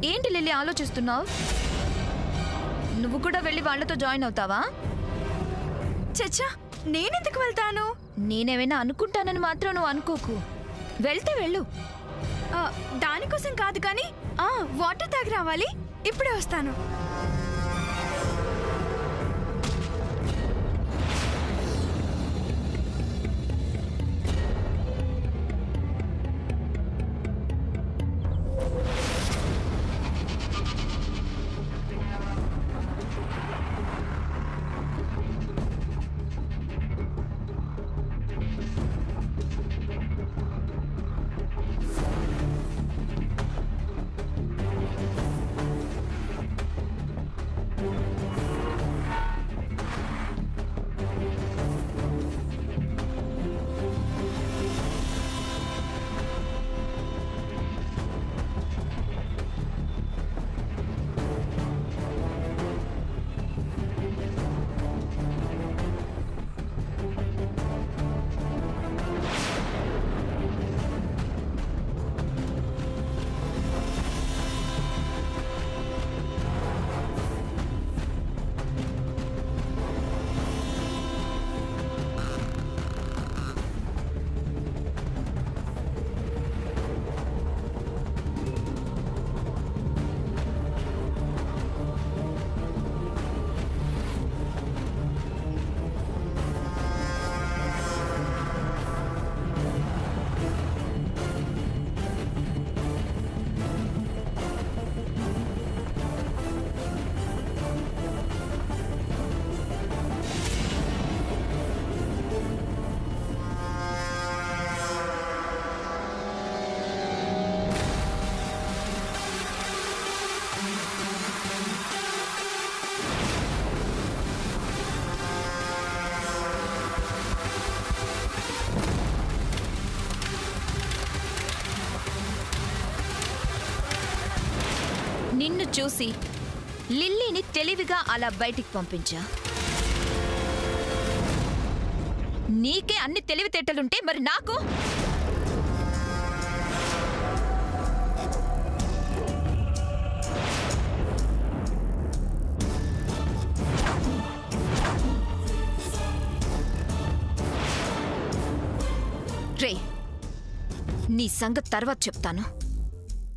ఏంటి లిల్లీ ఆలోచిస్తున్నావు? నువ్వు కూడా వెళ్ళి వాళ్ళతో జాయిన్ అవుతావా? చచ్చా, నేనెందుకు వెళ్తాను? నేనేమైనా అనుకుంటానని మాత్రం నువ్వు అనుకోకు. వెళ్తే వెళ్ళు. దానికోసం కాదు కానీ వాటర్ తాగి రావాలి. ఇప్పుడే వస్తాను. నిన్ను చూసి లిల్లీని తెలివిగా అలా బయటికి పంపించా. నీకే అన్ని తెలివితేటలుంటే మరి నాకు? రే, నీ సంగతి తర్వాత చెప్తాను.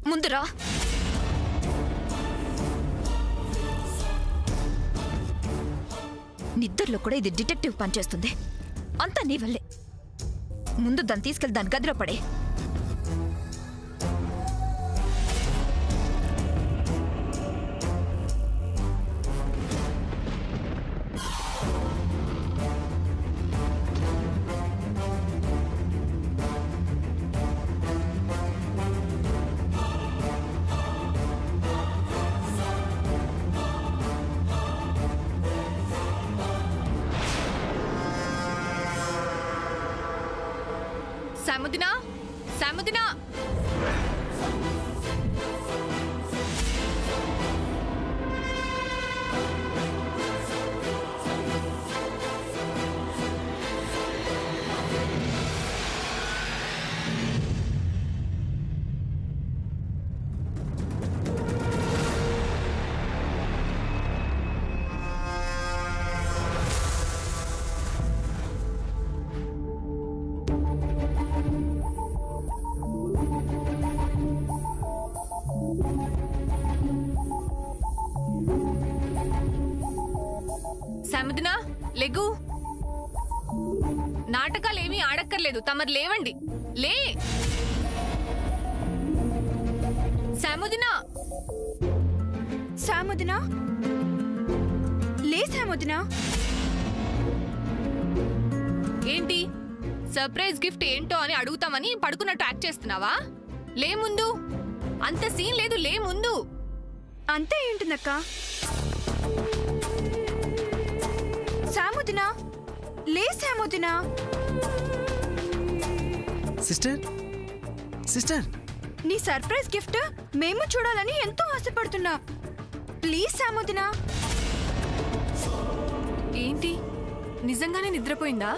ముందురా. నిద్రలో కూడా ఇది డిటెక్టివ్ పనిచేస్తుంది. అంతా నీ వల్లే. ముందు దాన్ని తీసుకెళ్లి దాని గదిలో పడే. సాముదినా, సాముదినా, సాముదినా, లెగ్గు. నాటకాలేమీ ఆడక్కర్లేదు, తమరు లేవండి. లే సాముదినా. సాముదినా, లే సాముదినా. ఏంటి సర్ప్రైజ్ గిఫ్ట్ ఏంటో అని అడుగుతామని పడుకున్నట్టు యాక్ట్ చేస్తున్నావా? లే ముందు. అంత సీన్ లేదు, లే ముందు. అంతే ఏంటుందక్క? సాముదినా, లే సాముదినా. సిస్టర్, సిస్టర్, నీ సర్ప్రైజ్ గిఫ్ట్ మేము చూడాలని ఎంతో ఆశపడుతున్నా. ప్లీజ్ సాముదినా. ఏంటి నిజంగానే నిద్రపోయిందా?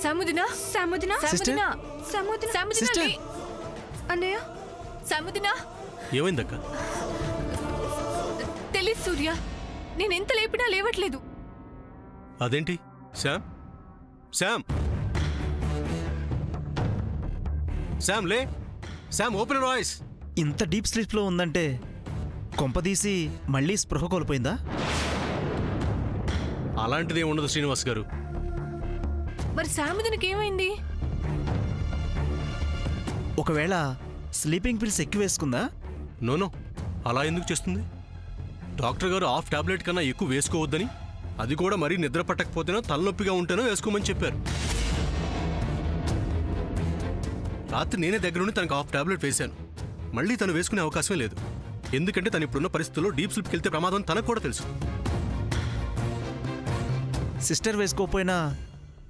సముదినా సముద్ర సముదినా సముద్ర సముదినా Sister. లే. అన్నయ్య సముదినా ఏమైందక్క? తెలీదు సూర్య, నేను ఎంత లేపినా లేవట్లేదు. అదేంటి? శామ్ శామ్ శామ్ లే. Sam open voice. ఇంత డీప్ స్లీప్లో ఉందంటే కొంపదీసి మళ్ళీ స్పృహ కోల్పోయిందా? అలాంటిదే ఉండదు శ్రీనివాస్ గారు. మరి సాముదినికి ఏమైంది? ఒకవేళ స్లీపింగ్ పిల్స్ ఎక్కువ వేసుకుందా? నోనో, అలా ఎందుకు చేస్తుంది? డాక్టర్ గారు హాఫ్ టాబ్లెట్ కన్నా ఎక్కువ వేసుకోవద్దని, అది కూడా మరీ నిద్ర పట్టకపోతేనో తలనొప్పిగా ఉంటేనో వేసుకోమని చెప్పారు. రాత్రి నేనే దగ్గరుండి తనకు హాఫ్ టాబ్లెట్ వేశాను. మళ్ళీ తను వేసుకునే అవకాశమే లేదు. ఎందుకంటే తను ఇప్పుడున్న పరిస్థితుల్లో డీప్ స్లీప్కి వెళ్తే ప్రమాదం తనకు కూడా తెలుసు. సిస్టర్ వేసుకోకపోయినా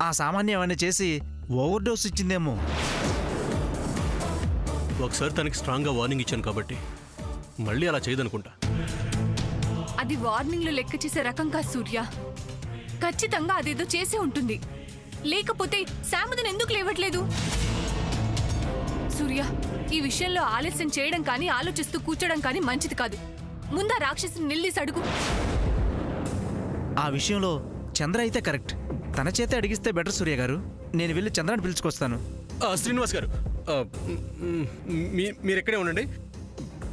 ఆ సామాన్యం ఏమైనా చేసి ఓవర్ డోస్ ఇచ్చిందేమో. ఒకసారి తనకి స్ట్రాంగ్గా వార్నింగ్ ఇచ్చాను కాబట్టి మళ్ళీ అలా చేయదనుకుంటా. అది వార్నింగ్లు లెక్క చేసే రకం కాదు సూర్య. ఖచ్చితంగా అదేదో చేసే ఉంటుంది. లేకపోతే సాముదిని ఎందుకు లేవట్లేదు? సూర్య, ఈ విషయంలో ఆలస్యం చేయడం కానీ ఆలోచిస్తూ కూర్చోడం కానీ మంచిది కాదు. ముందా రాక్షసుని నిలదీసి అడుగు. ఆ విషయంలో చంద్ర అయితే కరెక్ట్. తన చేతే అడిగిస్తే బెటర్ సూర్య గారు. నేను వెళ్ళి చంద్రాన్ని పిలుచుకొస్తాను. శ్రీనివాస్ గారు, మీరు ఎక్కడే ఉండండి.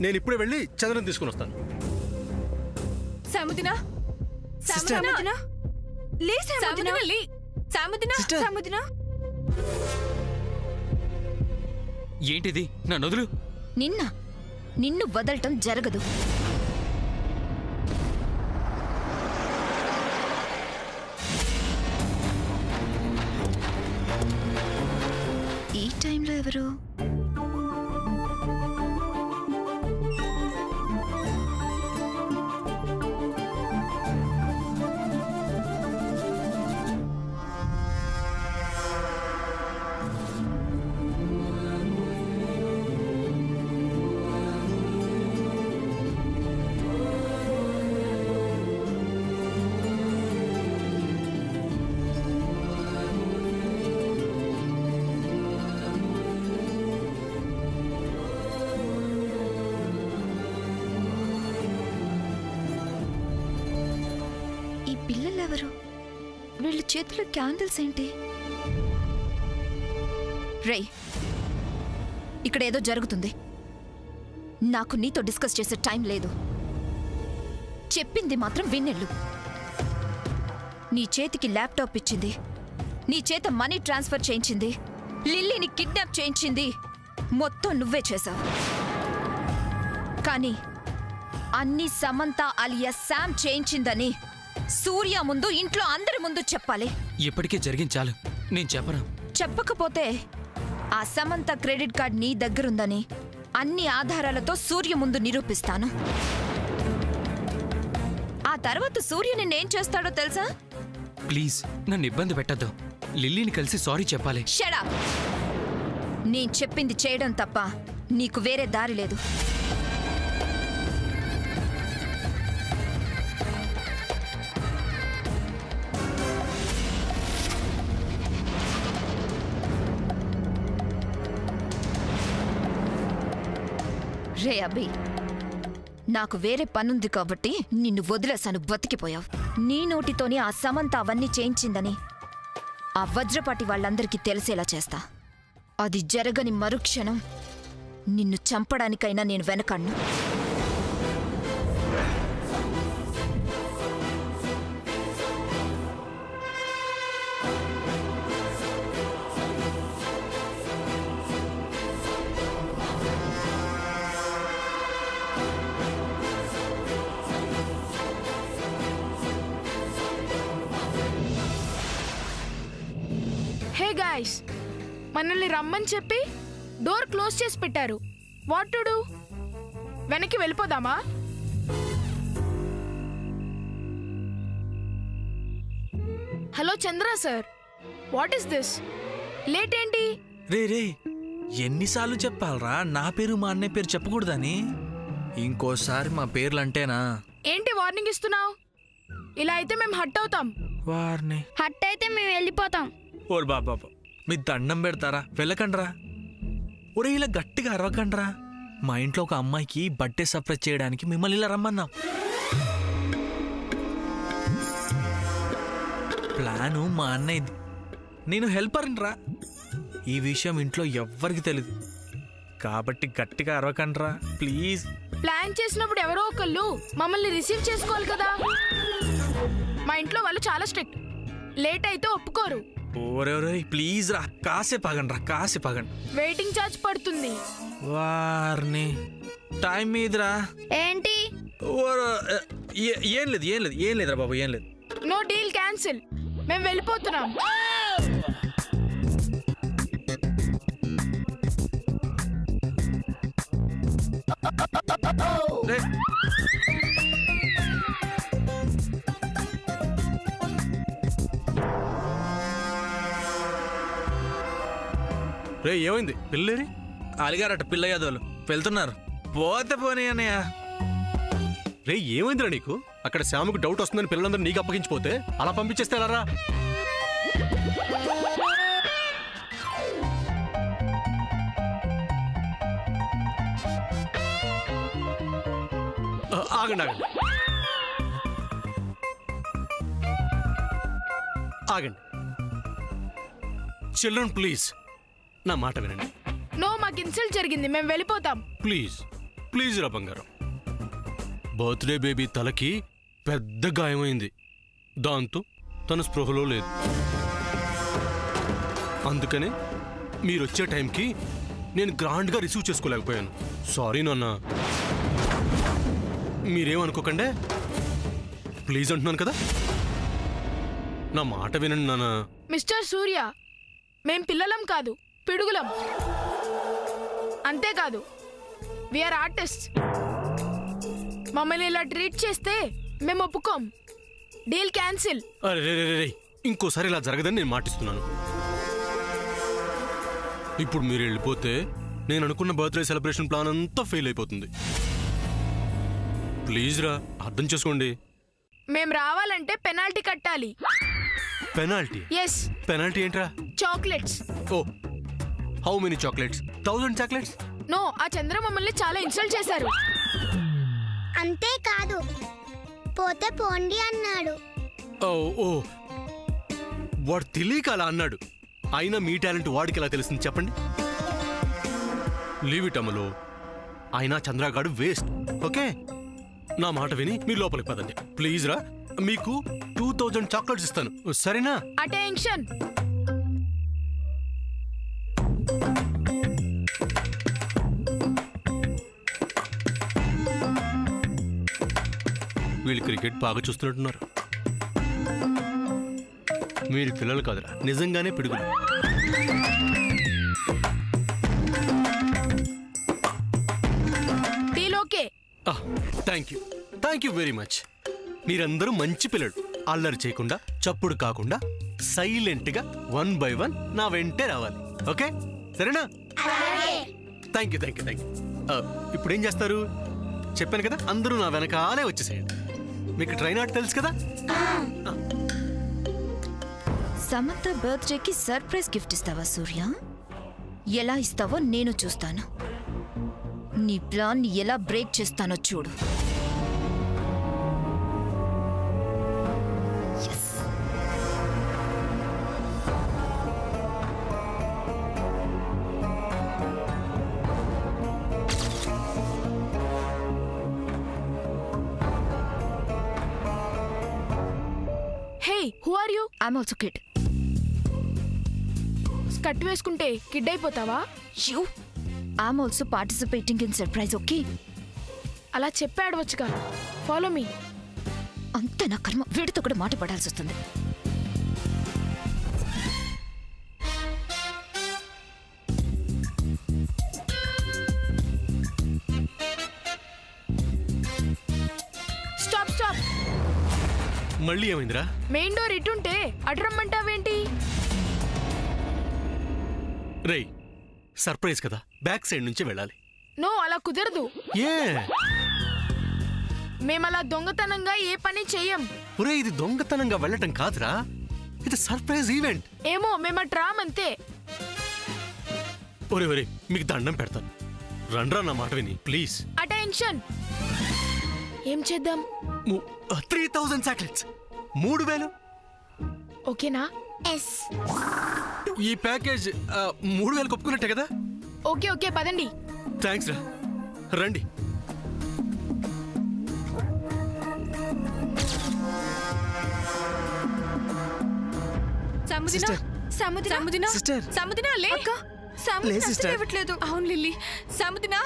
నేను ఇప్పుడే వెళ్ళి చంద్రని తీసుకుని వస్తాను. సాముదినా Sister. సముద్ర లే సాముదినా సముద్ర లే. సాముదినా సిస్టర్, సముద్ర ఏంటిది? నా నదులు నిన్ను వదలటం జరగదు. ఈ టైంలో ఎవరు? ఈ పిల్లలెవరు? వీళ్ళ చేతిలో క్యాండిల్స్ ఏంటి? రేయ్, ఇక్కడ ఏదో జరుగుతుంది. నాకు నీతో డిస్కస్ చేసే టైం లేదు. చెప్పింది మాత్రం విన్నెళ్ళు. నీ చేతికి ల్యాప్టాప్ ఇచ్చింది, నీ చేత మనీ ట్రాన్స్ఫర్ చేయించింది, లిల్లీని కిడ్నాప్ చేయించింది మొత్తం నువ్వే చేశావు. కానీ అన్ని సమంత అలియా శామ్ చేయించిందని సూర్య ముందు, ఇంట్లో అందరి ముందు చెప్పాలి. ఇప్పటికే జరిగింది చాలు. నేను చెప్పను. చెప్పకపోతే ఆ సమంత క్రెడిట్ కార్డ్ నీ దగ్గరుందని అన్ని ఆధారాలతో సూర్య ముందు నిరూపిస్తాను. ఆ తర్వాత సూర్య నిన్నేం చేస్తాడో తెలుసా? ప్లీజ్ నన్ను ఇబ్బంది పెట్టద్దు. లిల్లీని కలిసి సారీ చెప్పాలి. Shut up. నేను చెప్పింది చేయడం తప్ప నీకు వేరే దారి లేదు. రే అభి, నాకు వేరే పనుంది కాబట్టి నిన్ను వదిలేశాను. బతికిపోయావు. నీ నోటితోనే ఆ సమంత అవన్నీ చేయించిందని ఆ వజ్రపాటి వాళ్ళందరికీ తెలిసేలా చేస్తా. అది జరగని మరుక్షణం నిన్ను చంపడానికైనా నేను వెనకన్ను. హే గాయ్స్, మనల్ని రమ్మని చెప్పి డోర్ క్లోజ్ చేసి పెట్టారు. What to do? వెనక్కి వెళ్ళిపోదామా? Hello Chandra sir, what is this? Late ఏంటి? రే రే, ఎన్నిసార్లు చెప్పాలరా నా పేరు మా అన్నయ్య పేరు చెప్పకూడదని? ఇంకోసారి మా పేర్లంటేనా? ఏంటి వార్నింగ్ ఇస్తున్నావు? ఇలా అయితే మేము హట్ అవుతాం. వారిని హట్ అయితే మేము వెళ్ళిపోతాం. ఓర్ బాబా మీ దండం పెడతారా వెళ్ళకండ్రా. ఒరే ఇలా గట్టిగా అరవకండ్రా. మా ఇంట్లో ఒక అమ్మాయికి బర్త్డే సర్ప్రైజ్ చేయడానికి మిమ్మల్ని ఇలా రమ్మన్నాం. ప్లాను మా అన్నయ్యది, నేను హెల్పర్నిరా. ఈ విషయం ఇంట్లో ఎవ్వరికి తెలియదు కాబట్టి గట్టిగా అరవకండ్రా ప్లీజ్. ప్లాన్ చేసినప్పుడు ఎవరో ఒకళ్ళు మమ్మల్ని రిసీవ్ చేసుకోవాలి కదా. మా ఇంట్లో వాళ్ళు చాలా స్ట్రిక్ట్, లేట్ అయితే ఒప్పుకోరు. ఓరెవరే ప్లీజ్ రా, కాసేపు ఆగండి రా, కాసేపు ఆగండి. వెయిటింగ్ ఛార్జ్ పడుతుంది. వారిని టైం మీదరా. ఏంటి? ఏం లేదు ఏం లేదు ఏం లేదురా బాబు, ఏం లేదు. నో డీల్ క్యాన్సిల్, మేము వెళ్ళిపోతున్నాం. రే, రే ఏమైంది పిల్లేరి? అలిగారట పిల్లయ్యదోలు, వెళ్తున్నారు. పోతే పోనీ అన్నయ్య. రే ఏమైందిరా నీకు? అక్కడ శ్యాముకు డౌట్ వస్తుందని పిల్లలందరూ నీకు అప్పగించిపోతే అలా పంపించేస్తే ఎలా రా? ఆగండి ఆగండి ఆగండి. చిల్డ్రన్ ప్లీజ్ నా మాట వినండి. నో, మాకు ఇన్సల్ట్ జరిగింది, మేము వెళ్ళిపోతాం. ప్లీజ్ ప్లీజ్ రా బంగారం. బర్త్డే బేబీ తలకి పెద్ద గాయమైంది, దాంతో తన స్పృహలో లేదు. అందుకనే మీరు వచ్చే టైంకి నేను గ్రాండ్గా రిసీవ్ చేసుకోలేకపోయాను. సారీ నాన్న, మీరేమనుకోకండే ప్లీజ్ అంటున్నాను కదా, నా మాట వినండి నాన్న. మిస్టర్ సూర్య, మేం పిల్లలం కాదు, పిడుగులం. అంతేకాదు వీఆర్ ఆర్టిస్ట్. మమ్మల్ని ఇలా ట్రీట్ చేస్తే మేము ఒప్పుకోం. Deal cancel. అరే రే రే రే, ఇంకోసారి ఇలా జరగదని నేను మాటిస్తున్నాను. ఇప్పుడు మీరు వెళ్ళిపోతే నేను అనుకున్న బర్త్డే సెలబ్రేషన్ ప్లాన్ అంతా ఫెయిల్ అయిపోతుంది. ప్లీజ్ రా, అర్థం చేసుకోండి. మేం రావాలంటే పెనాల్టీ కట్టాలి. పెనాల్టీ? ఎస్, పెనాల్టీ ఏంట్రా? చాక్లెట్స్. ఓ, how many chocolates? 1000 chocolates? No, ఆ చంద్ర మమ్మల్ని చాలా ఇన్సల్ట్ చేశారు. అంతేకాదు పోతే పోండి అన్నాడు. ఓ ఓ, వాడు తెలియక అలా అన్నాడు. అయినా మీ టాలెంట్ వాడికి ఎలా తెలుస్తుంది చెప్పండి? లీవ్ ఇట్ అమలు. అయినా చంద్రగాడు వేస్ట్. ఓకే, నా మాట విని మీరు లోపలికి పదండి ప్లీజ్ రా. మీకు 2000 చాక్లెట్స్ ఇస్తాను, సరేనా? అటెన్షన్. వీళ్ళు క్రికెట్ బాగా చూస్తున్నట్టున్నారు. మీరు పిల్లలు కాదురా, నిజంగానే పిడుగులు. Deal okay. Thank you very much. మీరందరూ మంచి పిల్లలు, అల్లరి చేయకుండా, చప్పుడు కాకుండా, సైలెంట్గా 1 by 1 నా వెంటే రావాలి. ఓకే, సరేనా? Thank you. ఇప్పుడు ఏం చేస్తారు చెప్పాను కదా, అందరూ నా వెనకాలే వచ్చేసేయండి. మీకు ట్రైన్ ఆర్ట్ తెలుసు కదా. సమంత బర్త్డేకి సర్ప్రైజ్ గిఫ్ట్ ఇస్తావా సూర్య? ఎలా ఇస్తావో నేను చూస్తాను. నీ ప్లాన్ ఎలా బ్రేక్ చేస్తానో చూడు. Yes. Hey, who are you? I'm also kid. Skirt వేసుకుంటే కిడ్ అయిపోతావా? You? I'm also participating in surprise, okay? అలా చెప్పాడవచ్చుగా. Follow me. అంతే నా కర్మ, వీడితో కూడా మాట పడాల్సి వస్తుంది. Stop stop. మళ్ళీ ఏమైందిరా? మెయిన్ డోర్ ఇటుంటే అటు రమ్మంటావేంటి? రేయ్, సర్ప్రైజ్ కదా, బ్యాక్ సైడ్ నుంచి వెళ్ళాలి. నో, అలా కుదరదు. ఏ మేమలా దొంగతనంగా ఏ పని చెయ్యం. ఒరే, ఇది దొంగతనంగా వెళ్ళటం కాదురా, ఇది సర్ప్రైజ్ ఈవెంట్. ఏమో మేము అటు రామంతే. ఒరే మీకు దండం పెడతాను, రండ్రా నా మాట విని ప్లీజ్. అటెన్షన్. ఏం చేద్దాం? 3000 చాక్లెట్స్, 3000. ఓకేనా? ఎస్. ఈ ప్యాకేజ్ 3000 ఒప్పుకున్నట్టే కదా? ఓకే పదండి. థ్యాంక్స్ రా, రండి. సముదినా సిస్టర్. సముదినా సిస్టర్. సముదినా లే. అక్క సముద్రం లే, అస్సలు సిస్టర్. ఇవ్వట్లేదు. అవును లిల్లీ, సముదినా.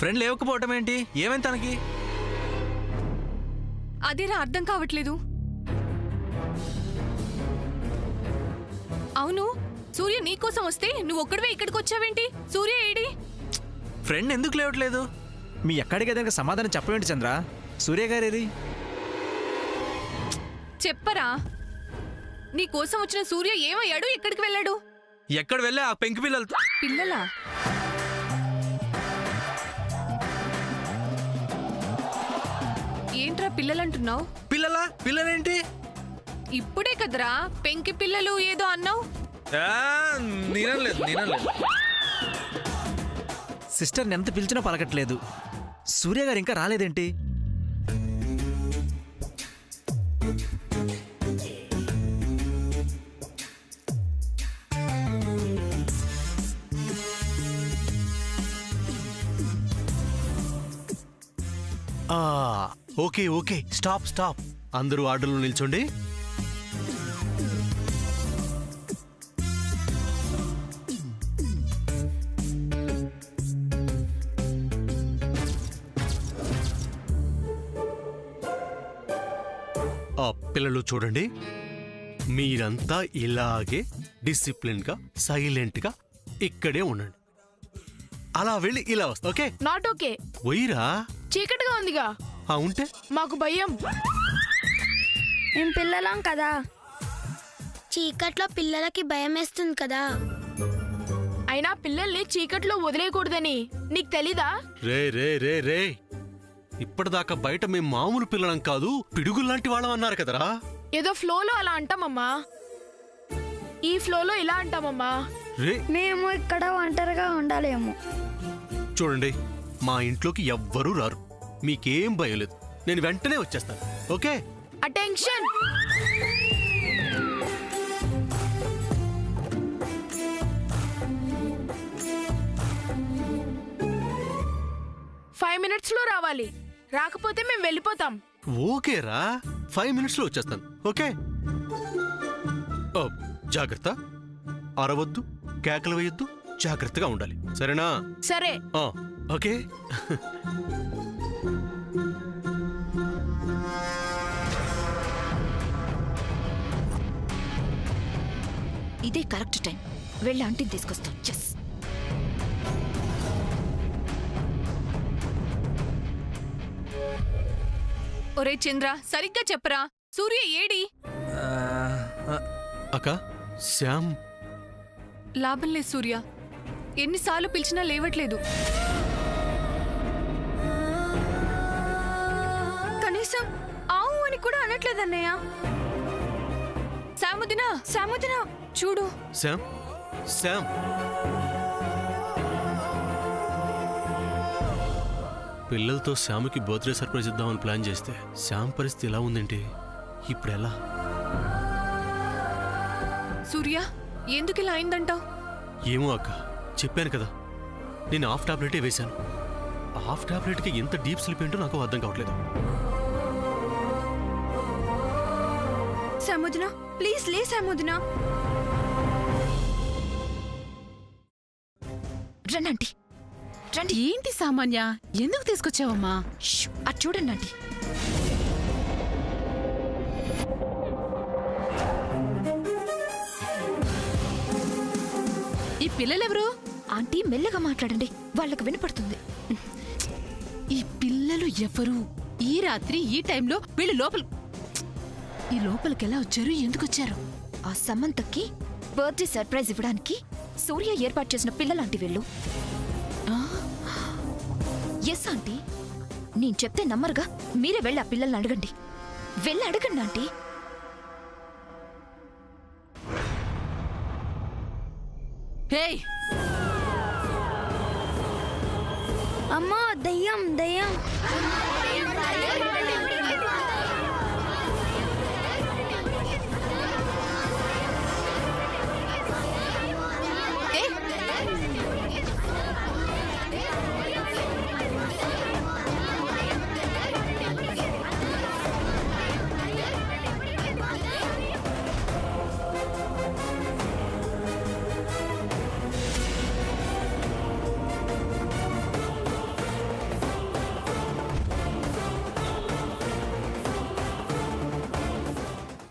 ఫ్రెండ్ లేవకపోవటం ఏంటి? ఏమైంది తనకి? అదేరా అర్థం కావట్లేదు. అవును, సూర్య నీకోసం వస్తే నువ్వు ఒక్కడివే ఇక్కడికి వచ్చావేంటి? సూర్య ఏడి? ఫ్రెండ్ ఎందుకు లేవట్లేదు? మీ ఎక్కడికి దానికి సమాధానం చెప్పవేంటి చంద్ర? సూర్య గారేది? చెప్పరా, నీ కోసం వచ్చిన సూర్య ఏమయ్యాడు? ఎక్కడికి వెళ్ళాడు? ఎక్కడ వెళ్ళా ఆ పెంకి పిల్లలతో? పిల్లలా? ఏంట్రా పిల్లలంటున్నావు? పిల్లలేంటి? ఇప్పుడే కదరా పెంకి పిల్లలు ఏదో అన్నావు. నేనలేదు. సిస్టర్ని ఎంత పిలిచినా పలకట్లేదు. సూర్య గారు ఇంకా రాలేదేంటి? Okay stop. అందరూ ఆర్డర్లో నిల్చోండి. పిల్లలు చూడండి, మీరంతా ఇలాగే డిసిప్లిన్ గా సైలెంట్ గా ఇక్కడే ఉండండి. అలా వెళ్ళి ఇలా వస్తా. ఓకే? Not okay. పోయిరా. చీకటిగా ఉందిగా. ఉంటే మాకు భయం. మేము పిల్లలం కదా, చీకట్లో పిల్లలకి భయం వేస్తుంది కదా. అయినా పిల్లల్ని చీకట్లో వదిలేయకూడదని నీకు తెలీదా? రే ఇప్పటిదాకా బయట మేము మామూలు పిల్లలం కాదు, పిడుగుల్లాంటి వాళ్ళం అన్నారు కదరా. ఏదో ఫ్లోలో అలా అంటామమ్మా. ఈ ఫ్లోలో ఇలా అంటామమ్మా. రే మేము ఇక్కడ ఒంటరిగా ఉండాలేమో. చూడండి, మా ఇంట్లోకి ఎవ్వరూ రారు, మీకేం భయం లేదు. నేను వెంటనే వచ్చేస్తాను. ఓకే? అటెన్షన్. ఫైవ్ మినిట్స్ లో రావాలి, రాకపోతే మేము వెళ్ళిపోతాం. ఓకేరా, 5 minutes లో వచ్చేస్తాను. ఓకే? జాగ్రత్త, అరవద్దు, కేకలు వేయొద్దు, జాగ్రత్తగా ఉండాలి. సరేనా? సరే. ఓకే. ఇదే కరెక్ట్ టైం. వెళ్ళి ఆంటీని తీసుకొస్తాం. చెస్. ఒరే చంద్ర, సరిగ్గా చెప్పరా, సూర్య ఏడి? అక్క, శ్యామ్. లాభం లేదు సూర్య, ఎన్నిసార్లు పిలిచినా లేవట్లేదు. కనీసం ఆవు అని కూడా అనట్లేదన్నయ్య. సాముదినా చూడు. శ్యామ్ పిల్లలతో శ్యామ్కి బర్త్డే సర్ప్రైజ్ ఇద్దామని ప్లాన్ చేస్తే శ్యామ్ పరిస్థితి ఎలా ఉందంటే ఇప్పుడు ఎలా? సూర్య, ఎందుకు ఇలా అయిందంటావు? ఏమో అక్క, చెప్పాను కదా, నేను హాఫ్ టాబ్లెటే వేశాను. హాఫ్ టాబ్లెట్కి ఎంత డీప్ స్లీప్ ఏంటో నాకు అర్థం కావట్లేదు. సముద్ర ప్లీజ్ లే. సముద్ర రండి ఆంటీ, రండి. ఏంటి సామాన్య, ఎందుకు తీసుకొచ్చావమ్మా? అది చూడండి ఆంటీ. ఈ పిల్లలెవరు? ఆంటీ మెల్లగా మాట్లాడండి, వాళ్ళకి వినపడుతుంది. ఈ పిల్లలు ఎవరు? ఈ రాత్రి ఈ టైంలో వీళ్ళు ఈ లోపలికి ఎలా వచ్చారు? ఎందుకు వచ్చారు? ఆ సమంతకి బర్త్డే సర్ప్రైజ్ ఇవ్వడానికి సూర్య ఏర్పాటు చేసిన పిల్లలాంటి వీళ్ళు. ఎస్ ఆంటీ, నేను చెప్తే నమ్మరుగా, మీరే వెళ్ళి ఆ పిల్లల్ని అడగండి. వెళ్ళి అడగండి ఆంటీ. ఏయ్ అమ్మో దయ్యం దయ్యం